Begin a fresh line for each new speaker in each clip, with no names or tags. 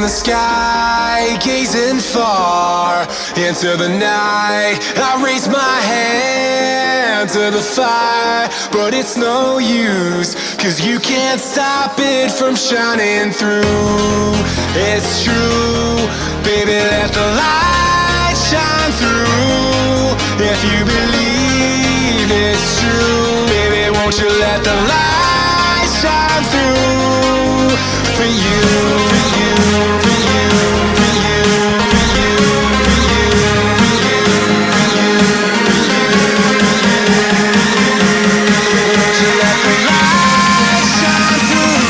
the sky, gazing far into the night. I raise my hand to the fire, but it's no use, 'cause you can't stop it from shining through. It's true, baby, let the light shine through. If you believe it's true, baby, won't you let the light shine through for you, for you, for you, for you, for you, for you, for you, for you, for you. Won't you let the light shine through?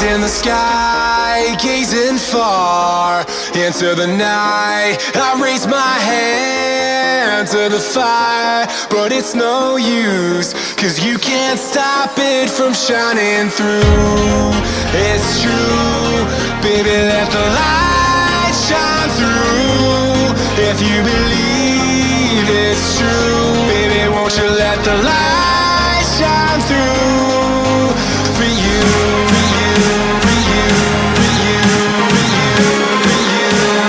In the sky, gazing far into the night. I raise my hand to the fire, but it's no use, 'cause you can't stop it from shining through. It's true, baby, let the light shine through. If you believe it's true, baby, won't you let the light shine through for you, for you, for you, for you, for you, for you, for you,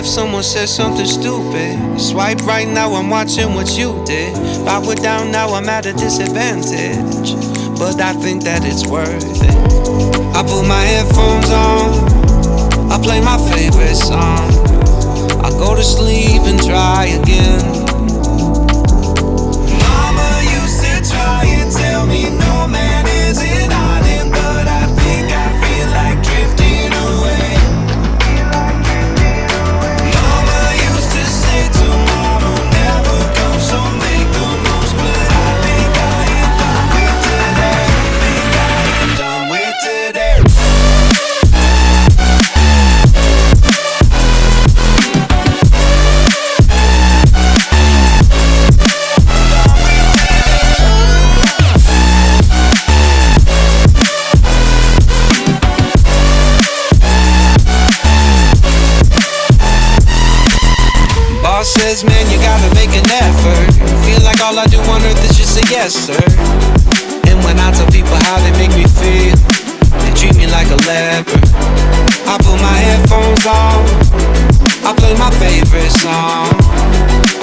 someone said something stupid. Swipe right now, I'm watching what you did. Power down now, I'm at a disadvantage, but I think that it's worth it. I put my headphones on, I play my favorite song, I go to sleep and try again. Mama used to try and tell me no man is an island, but I think I feel like drifting away. Tomorrow never comes, so make the most. But I think I am done with today. Think I am done with today. says, man, you gotta make an effort. Feel like all I do on earth is just say yes, sir. And when I tell people how they make me feel, they treat me like a leper. I put my headphones on, I play my favorite song.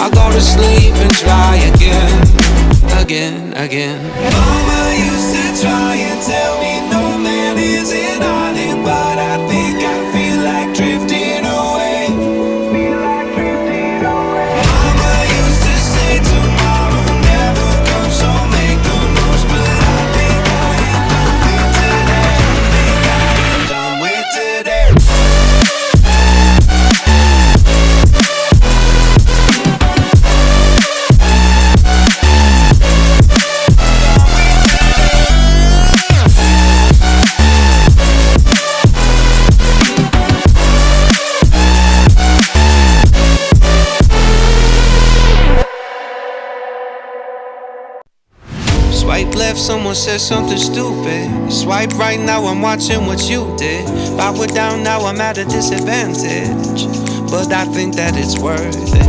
I go to sleep and try again, again, again. Mama used to try and tell me no man is an island, but I think I feel like drifting away. Mama used to say tomorrow never comes, so make the most, but I think I am done with today. Swipe left, someone said something stupid. Swipe right, now I'm watching what you did. Backward down, now I'm at a disadvantage, but I think that it's worth it.